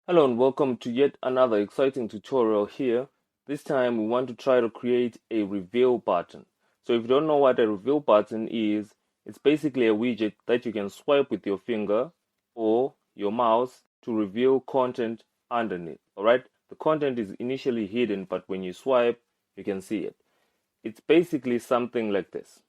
Hello and welcome to yet another exciting tutorial here. This time we want to try to create a reveal button. So if you don't know what a reveal button is, it's basically a widget that you can swipe with your finger or your mouse to reveal content underneath. Alright, the content is initially hidden, but when you swipe, you can see it. It's basically something like this.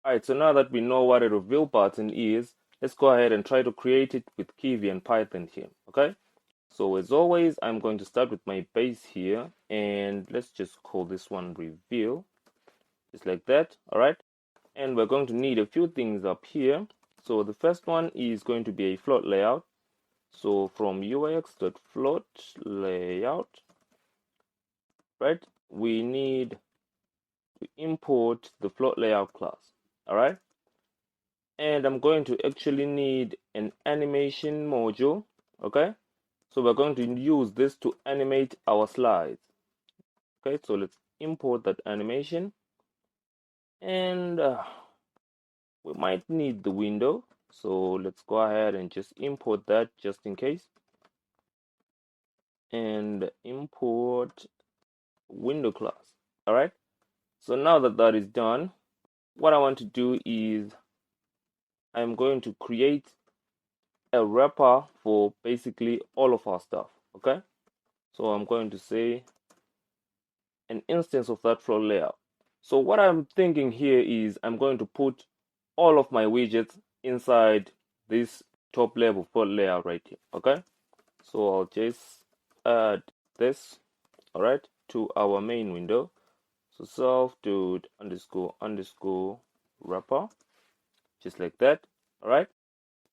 Alright, so now that we know what a reveal button is, let's go ahead and try to create it with Kivy and Python here. Okay. So as always, I'm going to start with my base here, and let's just call this one reveal, just like that. All right, and we're going to need a few things up here. So the first one is going to be a float layout. So from ux.float layout, right, we need to import the float layout class. All right, and I'm going to actually need an animation module. Okay, so we're going to use this to animate our slides. Okay, so let's import that animation, and we might need the window, so let's go ahead and just import that just in case, and import window class. All right, so now that that is done, what I want to do is I'm going to create a wrapper for basically all of our stuff. Okay, so I'm going to say an instance of that flow layout. So what I'm thinking here is I'm going to put all of my widgets inside this top level float layout right here. Okay, so I'll just add this, all right, to our main window. So self.__underscore wrapper, just like that. All right,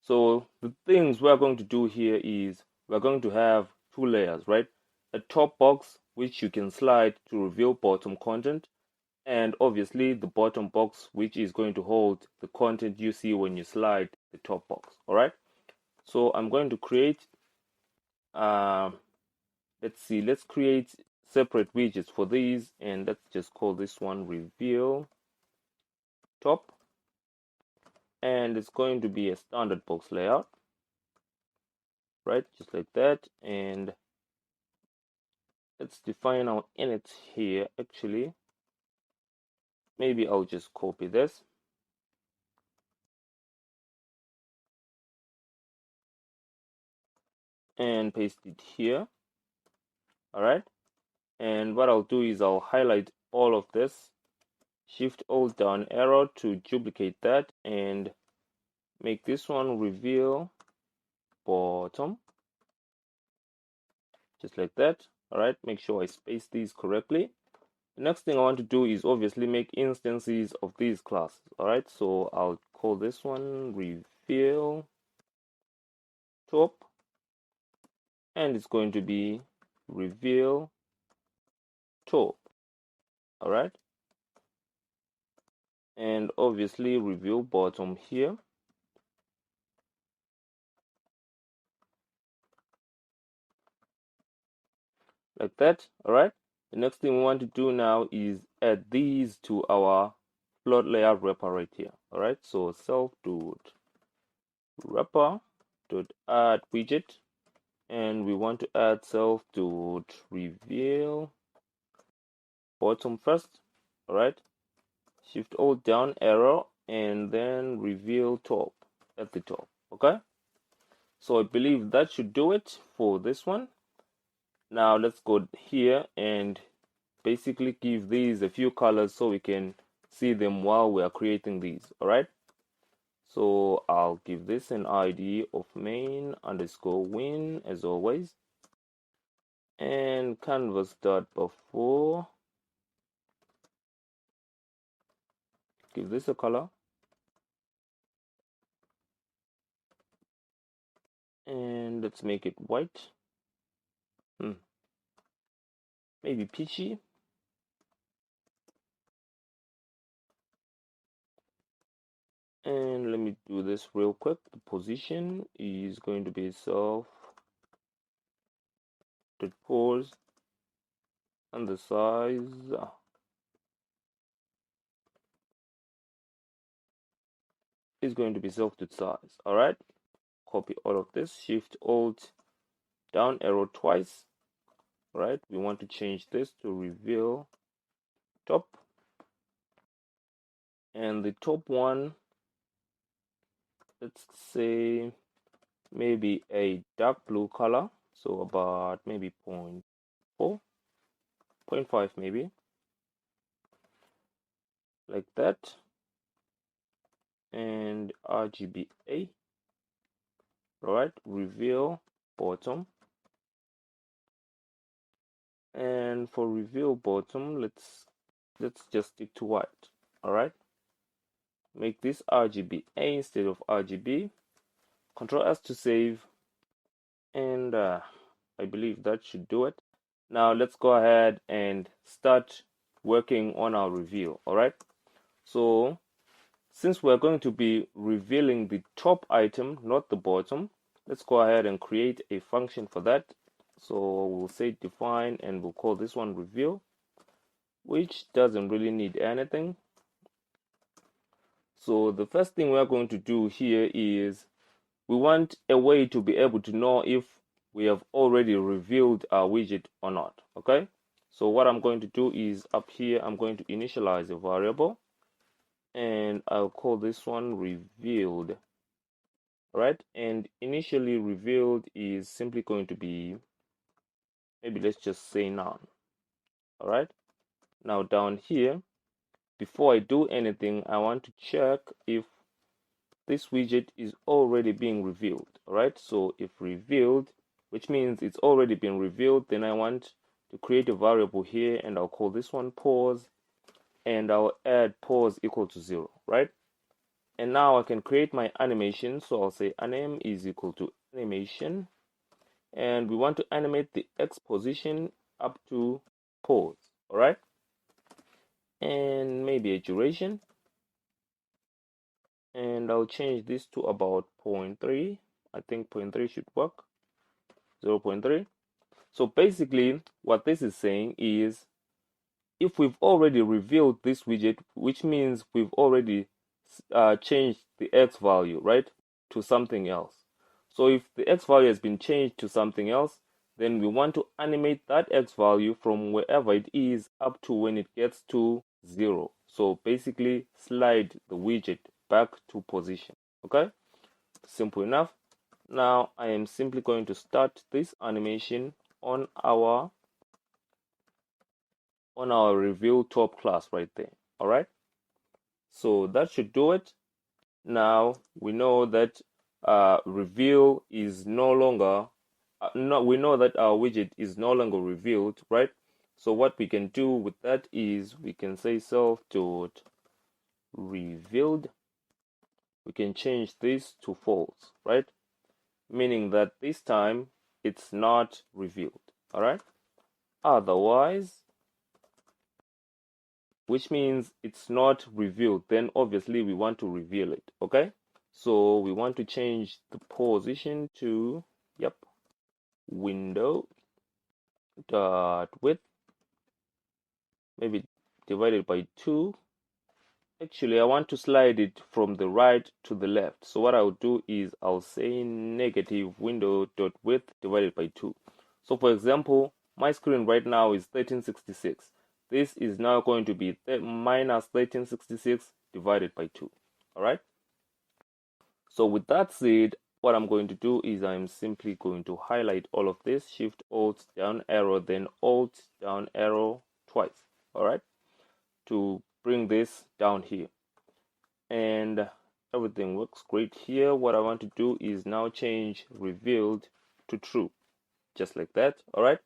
so the things we're going to do here is we're going to have two layers, right? A top box which you can slide to reveal bottom content, and obviously the bottom box which is going to hold the content you see when you slide the top box. All right, so I'm going to create let's create separate widgets for these, and let's just call this one reveal top, and it's going to be a standard box layout, right, just like that. And let's define our init here. Actually, maybe I'll just copy this and paste it here. All right, and what I'll do is I'll highlight all of this, shift alt down arrow to duplicate that, and make this one reveal bottom, just like that. All right, make sure I space these correctly. The next thing I want to do is obviously make instances of these classes. All right, so I'll call this one reveal top, and it's going to be reveal top. All right, and obviously reveal bottom here, like that. All right, the next thing we want to do now is add these to our float layout wrapper right here. All right, so self.wrapper add widget, and we want to add self.reveal bottom first. All right, shift alt down arrow, and then reveal top at the top. Okay, so I believe that should do it for this one. Now let's go here and basically give these a few colors so we can see them while we are creating these. All right, so I'll give this an ID of main_win as always, and canvas.before, give this a color, and let's make it white. Maybe peachy. And let me do this real quick. The position is going to be self dot pose and the size is going to be self to size. All right, copy all of this, Shift Alt down arrow twice. All right, we want to change this to reveal top, and the top one, let's say maybe a dark blue color, so about maybe 0.4, 0.5 maybe, like that, and RGBA. All right, reveal bottom, and for reveal bottom, let's just stick to white. All right, make this RGBA instead of RGB. Control S to save, and I believe that should do it. Now let's go ahead and start working on our reveal. All right, so since we're going to be revealing the top item, not the bottom, let's go ahead and create a function for that. So we'll say define, and we'll call this one reveal, which doesn't really need anything. So the first thing we're going to do here is we want a way to be able to know if we have already revealed our widget or not. Okay, so what I'm going to do is up here I'm going to initialize a variable, and I'll call this one revealed. Right, and initially revealed is simply going to be, maybe let's just say none. All right, now down here, before I do anything, I want to check if this widget is already being revealed. All right, so if revealed, which means it's already been revealed, then I want to create a variable here, and I'll call this one pause, and I'll add pause equal to 0. Right, and now I can create my animation. So I'll say anim is equal to animation, and we want to animate the X position up to pause. All right, and maybe a duration, and I'll change this to about 0.3. I think 0.3 should work. 0.3. So basically what this is saying is, if we've already revealed this widget, which means we've already changed the X value, right, to something else. So if the X value has been changed to something else, then we want to animate that X value from wherever it is up to when it gets to 0. So basically slide the widget back to position. Okay, simple enough. Now I am simply going to start this animation on our reveal top class right there. All right, so that should do it. Now we know that reveal is no longer we know that our widget is no longer revealed, right? So what we can do with that is we can say self dot revealed. We can change this to false, right? Meaning that this time it's not revealed. All right, otherwise, which means it's not revealed, then obviously we want to reveal it. Okay, so we want to change the position to, yep, window dot width, maybe divided by 2. Actually, I want to slide it from the right to the left. So what I'll do is I'll say negative window dot width divided by 2. So for example, my screen right now is 1366. This is now going to be minus 1366 divided by 2. All right. So with that said, what I'm going to do is I'm simply going to highlight all of this, Shift Alt down arrow, then Alt down arrow twice. All right, to bring this down here, and everything works great here. What I want to do is now change revealed to true, just like that. All right,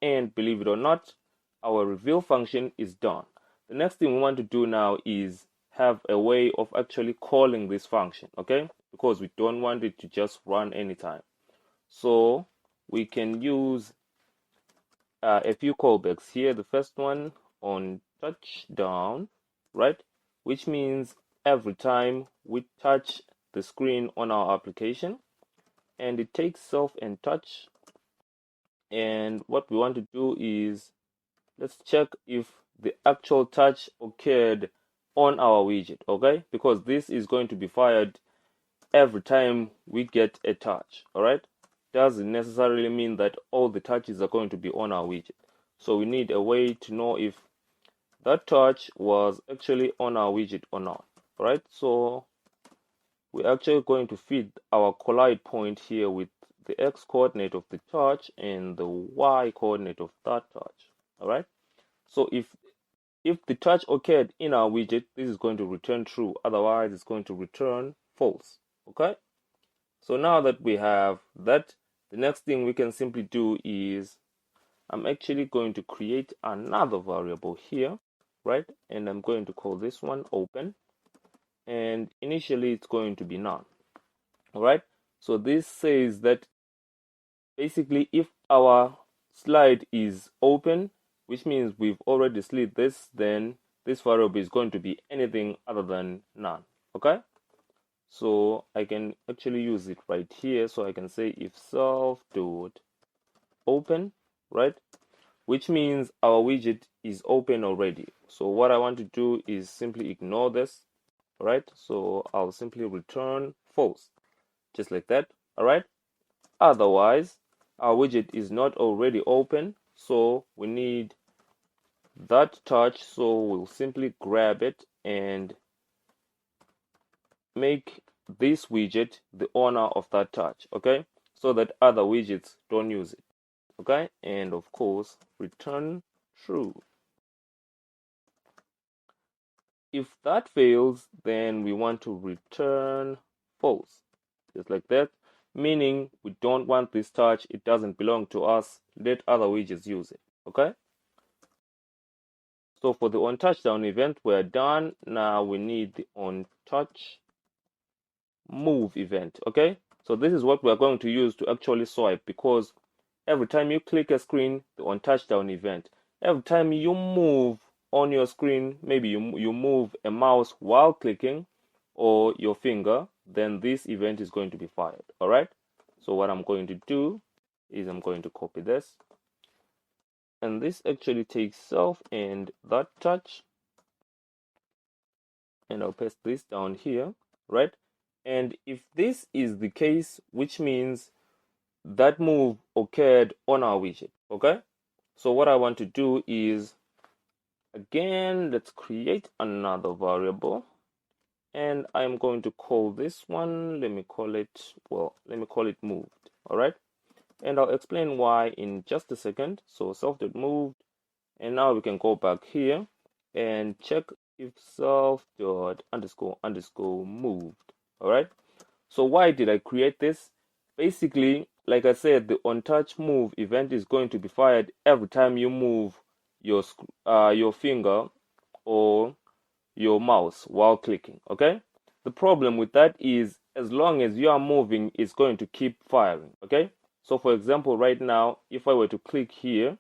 and believe it or not, our reveal function is done. The next thing we want to do now is have a way of actually calling this function, okay, because we don't want it to just run anytime. So we can use a few callbacks here. The first one on touchdown, right, which means every time we touch the screen on our application, and it takes self and touch, and what we want to do is let's check if the actual touch occurred on our widget, okay? Because this is going to be fired every time we get a touch, all right? Doesn't necessarily mean that all the touches are going to be on our widget. So we need a way to know if that touch was actually on our widget or not, all right? So we're actually going to feed our collide point here with the x coordinate of the touch and the y coordinate of that touch, all right? So if the touch occurred in our widget, this is going to return true. Otherwise, it's going to return false. Okay? So now that we have that, the next thing we can simply do is I'm actually going to create another variable here, right? And I'm going to call this one open. And initially, it's going to be none. All right? So this says that basically if our slide is open, which means we've already slid this, then this variable is going to be anything other than none. Okay, so I can actually use it right here. So I can say if self dot open, right, which means our widget is open already. So what I want to do is simply ignore this, right? So I'll simply return false, just like that. All right, otherwise our widget is not already open, so we need that touch. So we'll simply grab it and make this widget the owner of that touch, okay, so that other widgets don't use it. Okay, and of course return true. If that fails, then we want to return false, just like that, meaning we don't want this touch, it doesn't belong to us, let other widgets use it. Okay, so for the onTouchdown event, we're done. Now we need the onTouch move event. Okay, so this is what we're going to use to actually swipe, because every time you click a screen, the onTouchdown event, every time you move on your screen, maybe you move a mouse while clicking or your finger, then this event is going to be fired. All right, so what I'm going to do is I'm going to copy this, and this actually takes self and that touch, and I'll paste this down here, right? And if this is the case, which means that move occurred on our widget, okay? So what I want to do is, again, let's create another variable, and I'm going to call this one, let me call it moved, all right? And I'll explain why in just a second. So self.moved, and now we can go back here and check if self.__ moved, all right? So why did I create this? Basically, like I said, the onTouch move event is going to be fired every time you move your finger or your mouse while clicking, okay? The problem with that is as long as you are moving, it's going to keep firing, okay? So for example, right now, if I were to click here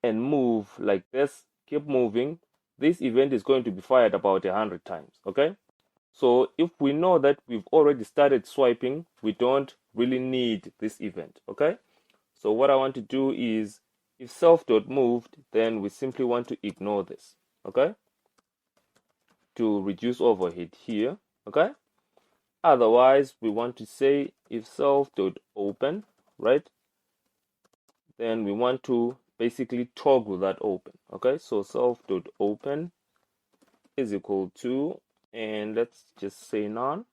and move like this, keep moving, this event is going to be fired about 100 times, okay? So if we know that we've already started swiping, we don't really need this event, okay? So what I want to do is, if self.moved, then we simply want to ignore this, okay? To reduce overhead here, okay? Otherwise, we want to say if self.open, right? Then we want to basically toggle that open, okay? So self.open is equal to, and let's just say none.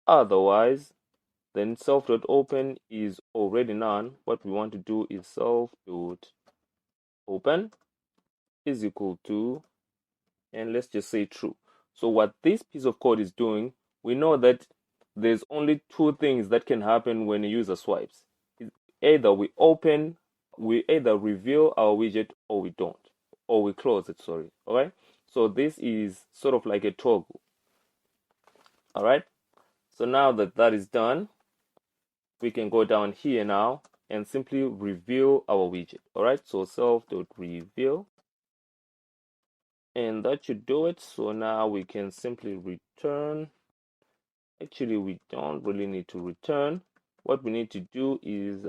Otherwise, then self.open is already none. What we want to do is self.open is equal to, and let's just say true. So what this piece of code is doing, we know that there's only two things that can happen when a user swipes. Either we either reveal our widget or we don't, or we close it, sorry. All right. So this is sort of like a toggle. All right. So now that that is done, we can go down here now and simply reveal our widget. All right. So self.reveal, and that should do it. So now we can simply return. Actually, we don't really need to return. What we need to do is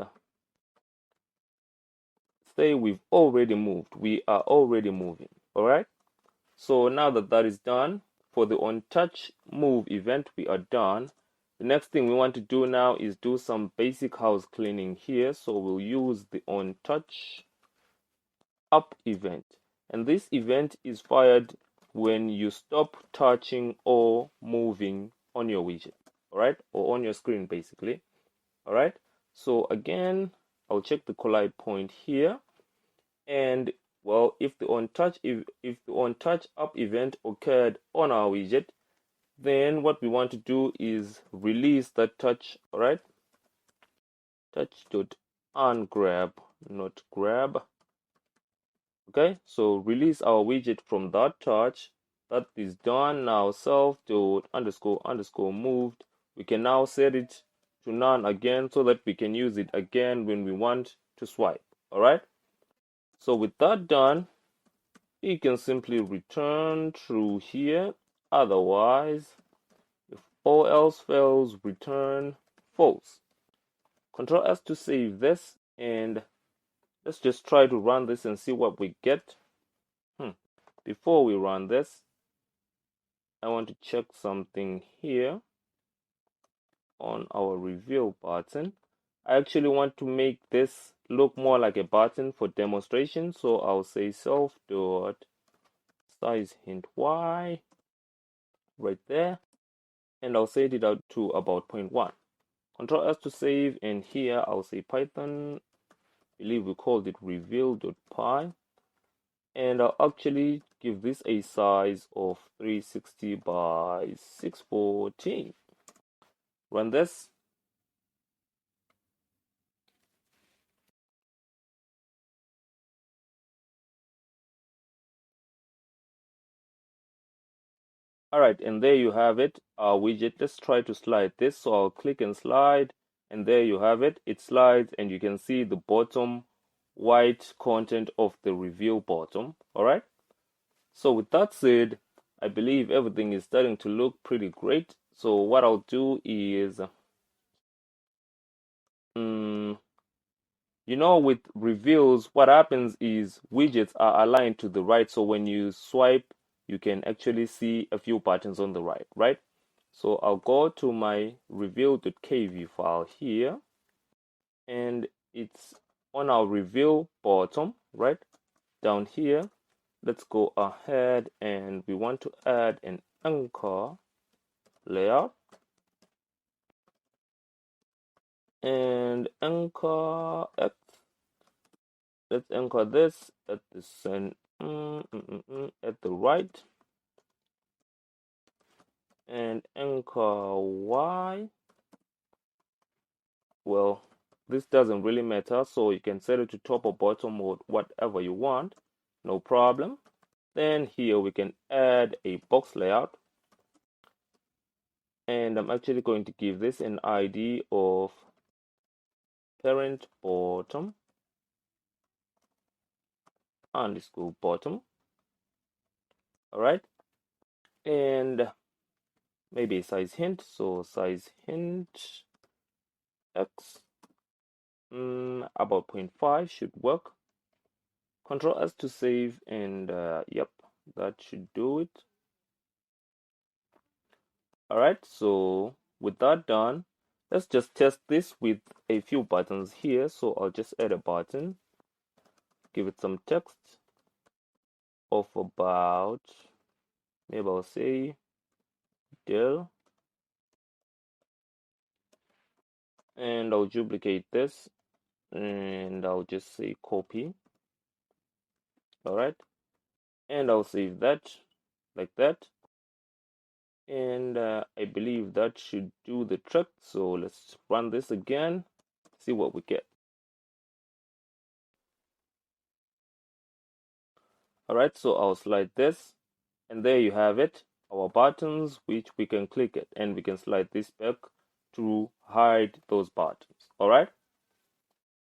say we've already moved. We are already moving. All right. So now that that is done, for the onTouch move event, we are done. The next thing we want to do now is do some basic house cleaning here. So we'll use the onTouch up event. And this event is fired when you stop touching or moving on your widget. All right. Or on your screen, basically. All right. So again, I'll check the collide point here. And well, if the onTouch up event occurred on our widget, then what we want to do is release that touch. All right, touch.ungrab, not grab. Okay, so release our widget from that touch. That is done. Now self.__ moved. We can now set it to none again so that we can use it again when we want to swipe. All right. So with that done, you can simply return true here. Otherwise, if all else fails, return false. Control S to save this, and let's just try to run this and see what we get. Before we run this, I want to check something here on our reveal button. I actually want to make this look more like a button for demonstration, so I'll say self.size hint y right there, and I'll set it out to about 0.1. Control S to save, and here I'll say Python, I believe we called it reveal.py, and I'll actually give this a size of 360 by 614. Run this. All right, and there you have it, our widget. Let's try to slide this. So I'll click and slide, and there you have it. It slides, and you can see the bottom white content of the reveal bottom. All right. So with that said, I believe everything is starting to look pretty great. So what I'll do is, with reveals, what happens is widgets are aligned to the right. So when you swipe, you can actually see a few buttons on the right, right? So I'll go to my reveal.kv file here, and it's on our reveal bottom, right? Down here, let's go ahead and we want to add an anchor layout. And anchor X. Let's anchor this at the at the right, and anchor Y. Well, this doesn't really matter, so you can set it to top or bottom or whatever you want, no problem. Then here we can add a box layout, and I'm actually going to give this an ID of parent bottom underscore bottom. All right, and maybe size hint, so size hint X, about 0.5 should work. Control S to save, and yep, that should do it. All right, so with that done, let's just test this with a few buttons here. So I'll just add a button, give it some text of about, maybe I'll say del, and I'll duplicate this, and I'll just say copy. All right, and I'll save that like that, and I believe that should do the trick. So let's run this again, see what we get. All right, so I'll slide this, and there you have it, our buttons, which we can click it, and we can slide this back to hide those buttons. All right,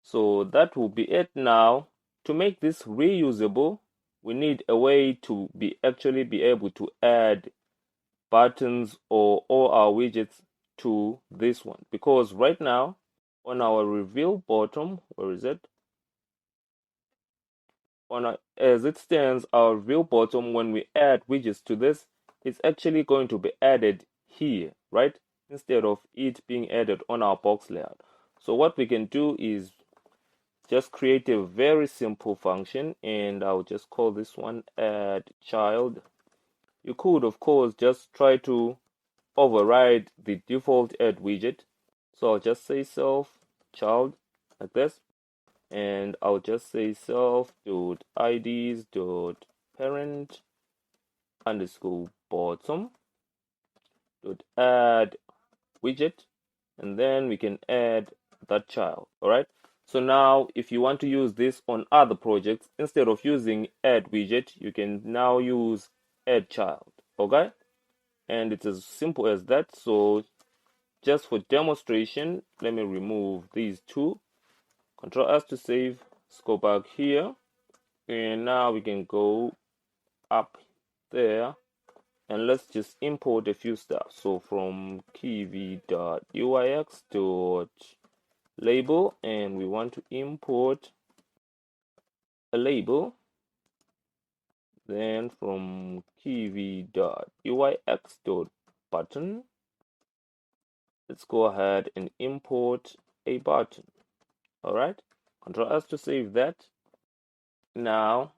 so that will be it. Now, to make this reusable, we need a way to be able to add buttons or all our widgets to this one, because right now on our reveal bottom, where is it? as it stands, our reveal bottom, when we add widgets to this, it's actually going to be added here, right? Instead of it being added on our box layout. So what we can do is just create a very simple function, and I'll just call this one add child. You could, of course, just try to override the default add widget. So I'll just say self child like this, and I'll just say self dot ids dot parent underscore bottom dot add widget, and then we can add that child. All right. So now if you want to use this on other projects, instead of using add widget, you can now use add child. Okay. And it's as simple as that. So just for demonstration, let me remove these two. Control S to save. Let's go back here. And now we can go up there and let's just import a few stuff. So from kivy.uix.label, and we want to import a label. Then from kivy.uix.button, let's go ahead and import a button. All right, Control S to save that. Now,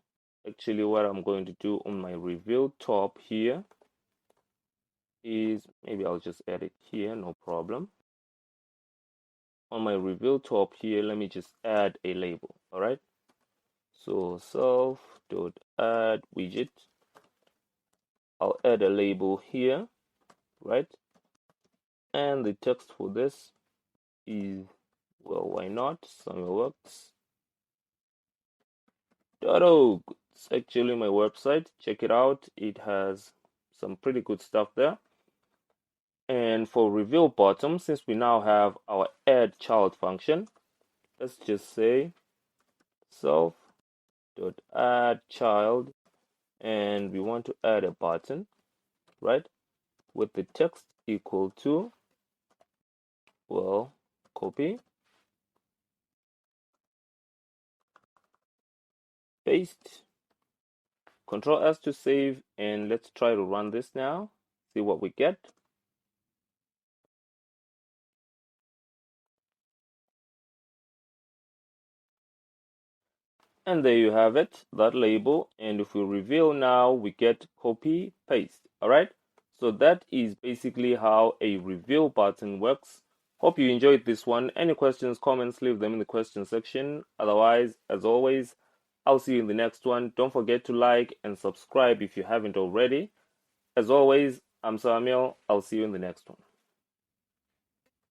actually, what I'm going to do on my reveal top here is, maybe I'll just add it here, no problem. On my reveal top here, let me just add a label. All right, so self.add widget. I'll add a label here, right? And the text for this is, well, why not? Samuel Works. .org. It's actually my website. Check it out. It has some pretty good stuff there. And for reveal bottom, since we now have our add child function, let's just say self.add child, and we want to add a button, right? With the text equal to, well, copy, paste, Control S to save, and let's try to run this now, see what we get. And there you have it, that label. And if we reveal now, we get copy, paste. All right. So that is basically how a reveal button works. Hope you enjoyed this one. Any questions, comments, leave them in the question section. Otherwise, as always, I'll see you in the next one. Don't forget to like and subscribe if you haven't already. As always, I'm Samuel. I'll see you in the next one.